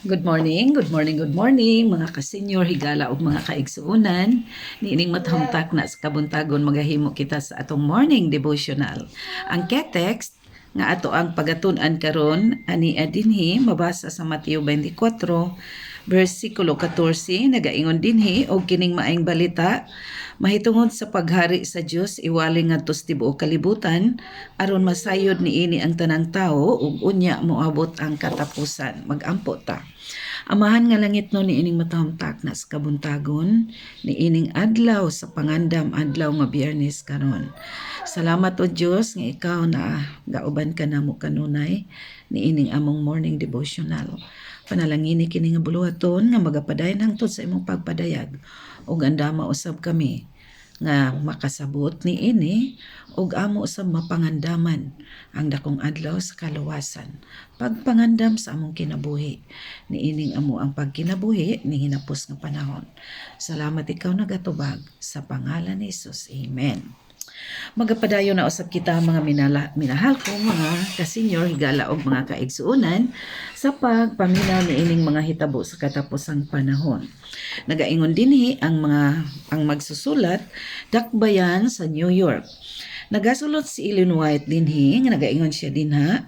Good morning, good morning, good morning, mga ka-senior, higala ug mga kaigsuunan. Niining matahumtak na sa kabuntagon magahimo kita sa atong morning devotional. Ang text nga ato ang pagatun-an karon ani dinhi mabasa sa Mateo 24 versikulo 14 nagaingon dinhi og kining maayong balita mahitungod sa paghari sa Dios iwali ngadto sa tibuok kalibutan aron masayod niini ang tanang tawo ug unya moabot ang katapusan. Magampo ta. Amahan nga langit no niining matahumtak na sa kabuntagon, niining adlaw sa pangandam adlaw nga Biyernes karon. Salamat o Dios nga ikaw na gauban ka namo kanunay niining among morning devotional. Panalangini kini nga buluhaton nga magapadayon hangtod sa imong pagpadayag ug andama usab kami nga makasabot niini ug amo sa mapangandaman ang dakong adlaw sa kaluwasan. Pagpangandam sa among kinabuhi niining amo ang pagkinabuhi ni hinapos nga panahon. Salamat ikaw nagatubag sa pangalan ni Jesus. Amen. Magapadayon na usab kita mga minahal ko mga ka-senior, higala og mga kaigsuunan sa pagpaminaw niining mga hitabo sa katapusang panahon. Nagaingon dinhi ang magsusulat dakbayan sa New York. Nagasulot si Ellen White dinhi nga nagaingon siya dinha,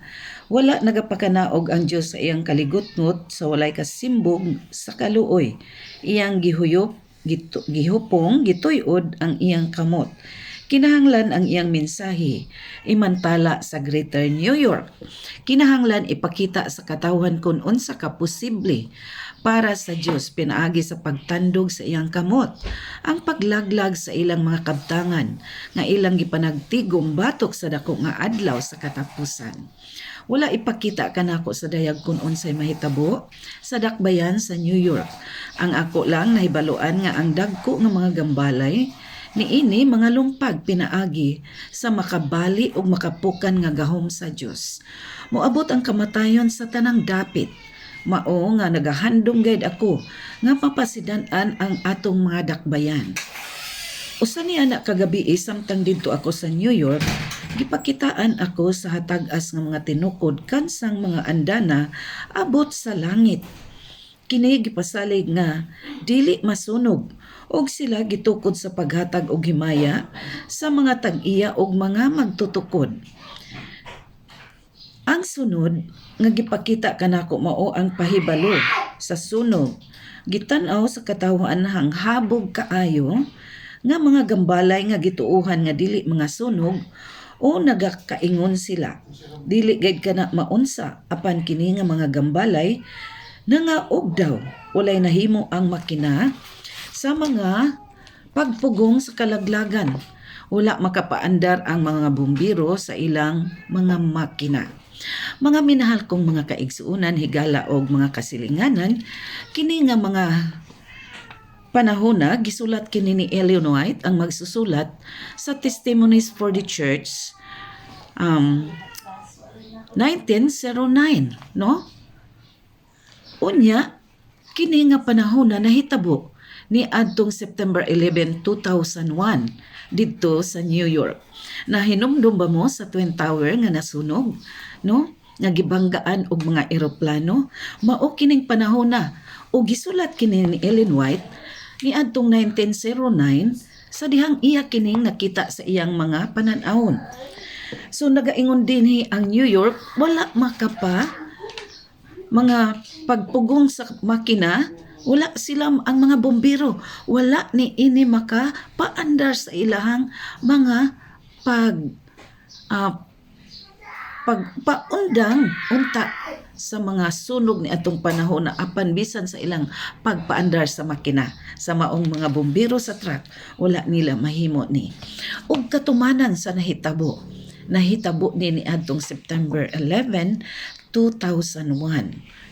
wala nagapakanaog ang Dios sa iyang kaligutnot sa walay kasimbog sa kaluoy. Iyang gihupong gituyod ang iyang kamot. Kinahanglan ang iyang mensahe imantala sa Greater New York. Kinahanglan ipakita sa katawhan kung unsa ka posible para sa Dios pinaagi sa pagtandog sa iyang kamot, ang paglaglag sa ilang mga kabtangan nga ilang gipanagtigom batok sa dako nga adlaw sa katapusan. Wala ipakita kanako sa dayag kung unsay mahitabo sa dakbayan sa New York. Ang ako lang nahibaluan nga ang dagko nga mga gambalay niini mga lumpag pinaagi sa makabali ug makapukan nga gahom sa Dios. Moabot ang kamatayon sa tanang dapit. Mao nga nagahandom gayud ako nga mapasidan-an ang atong mga dakbayan. Usa ni anak kagabi samtang didto ako sa New York, gipakitaan ako sa hatag-as nga mga tinukod kansang mga andana abot sa langit. Kini gipasalig nga dili masunog og sila gitukod sa paghatag og himaya sa mga tag-iya og mga magtutukod. Ang sunod nga gipakita kanako mao ang pahibalo sa sunog. Gitan-aw sa katawhan hang habog kaayo nga mga gambalay nga gituuhan nga dili mga sunog o nagakaingon sila. Dili gayud kana maunsa apan kini nga mga gambalay nangaog daw walay nahimo ang makina sa mga pagpugong sa kalaglagan. Wala makapaandar ang mga bumbiro sa ilang mga makina. Mga minahal kong mga kaigsuunan, higala og mga kasilinganan, kini nga mga panahona gisulat kini ni Ellen White ang magsusulat sa Testimonies for the Church 1909, no? Unya, kini nga panahon na nahitabo ni adtong September 11, 2001 didto sa New York. Nahinumdum ba mo sa Twin Tower nga nasunog, no? Nga gibanggaan og mga eroplano, mao kining panahon na o gisulat kini ni Ellen White ni adtong 1909 sa dihang iya kining nakita sa iyang mga panan-awon. So nagaingon dinhi ang New York wala makapa mga pagpugong sa makina, wala sila ang mga bombero, wala ni ini maka paandar sa ilahang mga pagpaundang unta sa mga sunog ni atong panahon na apan bisan sa ilang pagpaandar sa makina sa maong mga bombero sa truck, wala nila mahimo ni. Ug katumanan sa nahitabo ni adtong September 11, 2001,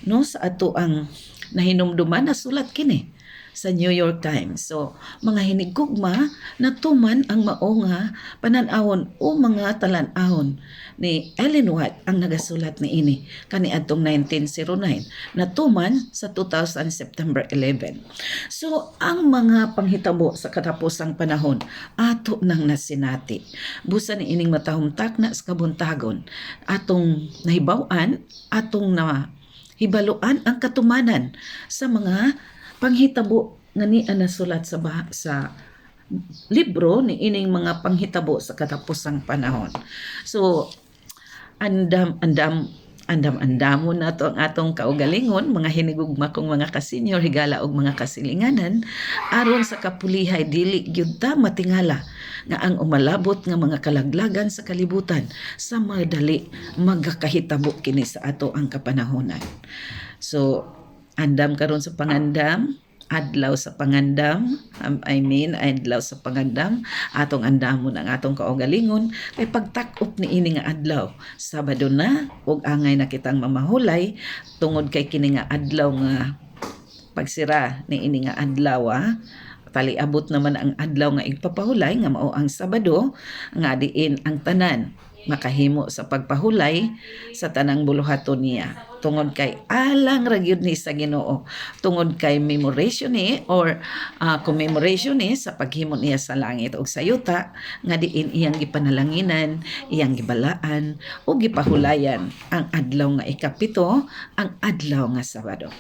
no, sa ato ang nahinumduman na sulat kini sa New York Times. So mga hinigugma natuman ang mao nga panan-awon o mga talan-ahon ni Ellen White ang nagasulat ni ini kaniadtong 1909 natuman sa 2000 September 11. So ang mga panghitabo sa katapusang panahon ato nang nasinati. Busa ni ining matahumtak na sa kabuntagon atong nahibaw-an, atong na hibaluan ang katumanan sa mga panghitabo nga ni nasulat sa libro ni ining mga panghitabo sa katapusang panahon. So andam na to ang atong kaugalingon, mga hinigugma kong mga kasenyor, higala og mga kasilinganan, aron sa kapulihay dili gyud ta matingala nga ang umalabot nga mga kalaglagan sa kalibutan sa madali magakahitabo kini sa ato ang kapanahonan. So andam karon sa pangandam, adlaw sa pangandam, adlaw sa pangandam, atong andamon ang atong kaugalingon, kay pagtak-op ni ini nga adlaw. Sabado na, ug angay na kitang mamahulay, tungod kay kini nga adlaw nga pagsira ni ini nga adlaw, taliabot naman ang adlaw nga igpapahulay, nga mao ang Sabado, nga diin ang tanan makahimo sa pagpahulay sa tanang buluhaton niya, tungod kay alang ra gyud ni sa Ginoo, tungod kay memoration ni or commemoration ni sa paghimo niya sa langit ug sa yuta, nga diin iyang gipanalanginan, iyang gibalaan ug gipahulayan ang adlaw nga ikapito, ang adlaw nga Sabado.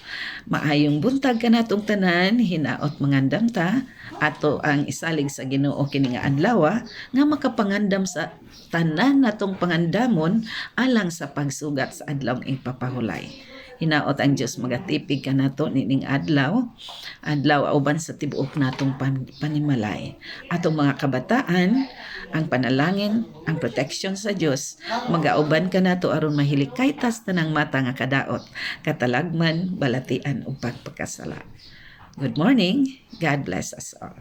Maayong buntag kanatong tanan, hinaot mangandam ta ato ang isalig sa Ginoo kini nga adlaw nga makapangandam sa tanan natong pangandamon alang sa pagsugat sa adlaw ng ipapahulay. Hinaot ang Dios magatipig kanato nining adlaw uban sa tibuok natong panimalay. Atong mga kabataan, ang panalangin, ang protection sa Dios magauban kanato aron mahilikay tas tanang mata nga kadaot, katalagman, balatian ug pagpakasala. Good morning. God bless us all.